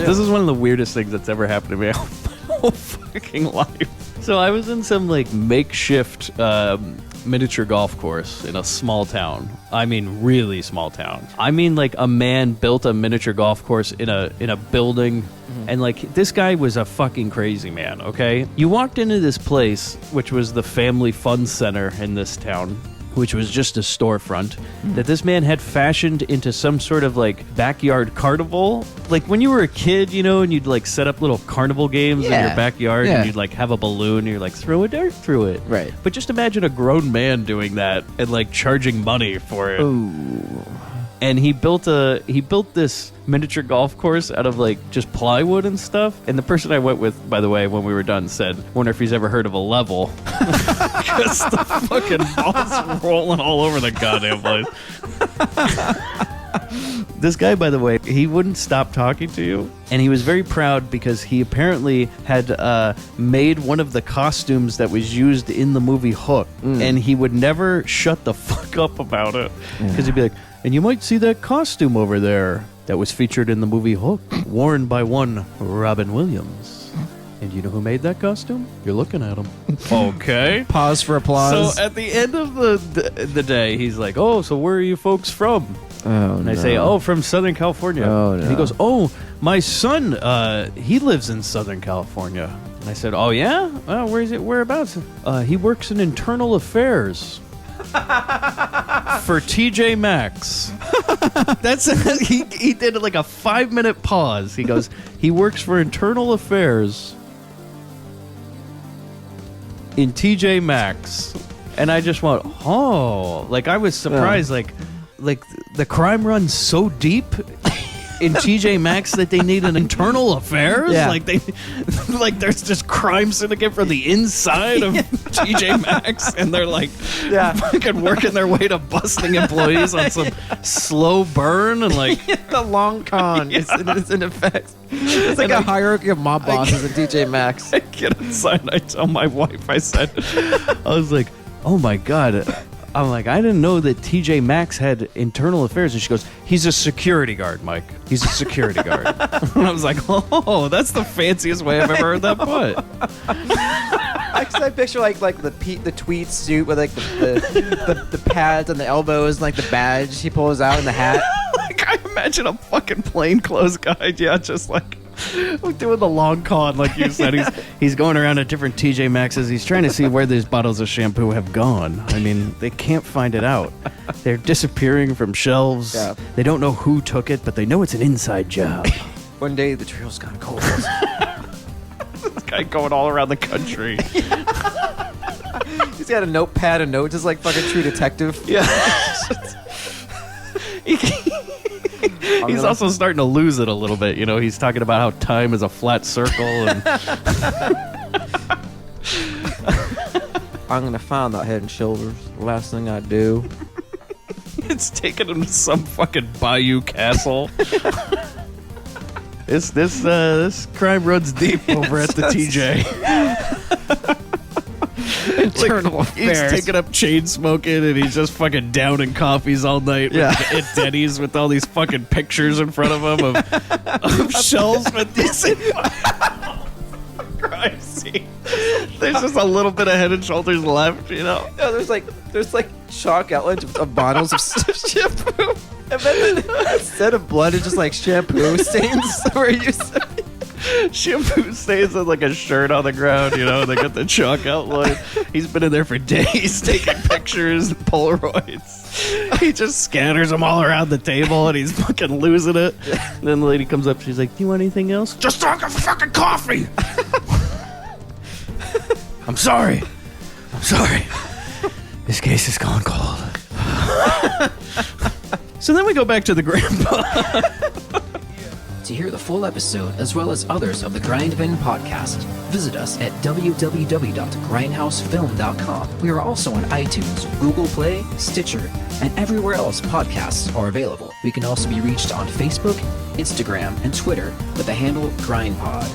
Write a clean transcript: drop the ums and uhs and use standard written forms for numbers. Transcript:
This is one of the weirdest things that's ever happened to me my whole fucking life. So I was in some like makeshift miniature golf course in a small town. I mean, really small town. I mean, like a man built a miniature golf course in a building, and like this guy was a fucking crazy man. Okay, you walked into this place, which was the family fun center in this town, which was just a storefront that this man had fashioned into some sort of like backyard carnival. Like when you were a kid, you know, and you'd like set up little carnival games in your backyard, and you'd like have a balloon and you're like, throw a dart through it. Right. But just imagine a grown man doing that and like charging money for it. Ooh. And he built this miniature golf course out of like just plywood and stuff. And the person I went with, by the way, when we were done, said, "Wonder if he's ever heard of a level." Because the fucking ball's rolling all over the goddamn place. This guy, by the way, he wouldn't stop talking to you. And he was very proud because he apparently had made one of the costumes that was used in the movie Hook. And he would never shut the fuck up about it. Because he'd be like, "And you might see that costume over there that was featured in the movie Hook, worn by one Robin Williams. And you know who made that costume? You're looking at him." Okay. Pause for applause. So at the end of the day, he's like, "Oh, so where are you folks from?" Oh, and I say, "Oh, from Southern California." Oh, no. And he goes, "Oh, my son, he lives in Southern California." And I said, "Oh, yeah? Well, whereabouts?" "He works in internal affairs." For TJ Maxx. That's he did like a 5-minute pause. He goes, "He works for internal affairs in TJ Maxx." And I just went, "Oh," like I was surprised, like the crime runs so deep in TJ Maxx that they need an internal affairs. Like there's just crime syndicate from the inside of TJ Maxx, and they're like fucking working their way to busting employees on some slow burn and like the long con. It's in effect. It's like a hierarchy of mob bosses in TJ Maxx. I get inside and I tell my wife, I was like, "Oh my God." I'm like, "I didn't know that TJ Maxx had internal affairs." And she goes, "He's a security guard, Mike. He's a security guard." And I was like, "Oh, that's the fanciest way I've ever heard that put." I picture like the tweed suit with like the pads on the elbows and like the badge he pulls out and the hat. Like I imagine a fucking plainclothes guy, just like doing the long con, like you said. He's going around to different TJ Maxx's. He's trying to see where these bottles of shampoo have gone. I mean, they can't find it out. They're disappearing from shelves. Yeah. They don't know who took it, but they know it's an inside job. One day the trail's gone cold. This guy going all around the country. He's got a notepad and notes, just like fucking True Detective. Yeah. He's also starting to lose it a little bit. You know, he's talking about how time is a flat circle. And I'm going to find that Head and Shoulders. The last thing I do. It's taking him to some fucking bayou castle. This crime runs deep over at the TJ. Internal affairs. He's taking up chain smoking and he's just fucking downing coffees all night at Denny's with all these fucking pictures in front of him of shelves with these crime scene. There's just a little bit of Head and Shoulders left, you know. No, there's like chalk outlines of bottles of shampoo. And then instead of blood, it's just like shampoo stains where you said. Shampoo stains on like a shirt on the ground, you know. They got the chalk outline. He's been in there for days taking pictures, Polaroids. He just scatters them all around the table and he's fucking losing it. And then the lady comes up, she's like, "Do you want anything else?" "Just drink a fucking coffee." I'm sorry. This case is gone cold. So then we go back to the grandpa. To hear the full episode, as well as others of the Grindbin Podcast, visit us at www.grindhousefilm.com. We are also on iTunes, Google Play, Stitcher, and everywhere else podcasts are available. We can also be reached on Facebook, Instagram, and Twitter with the handle GrindPod.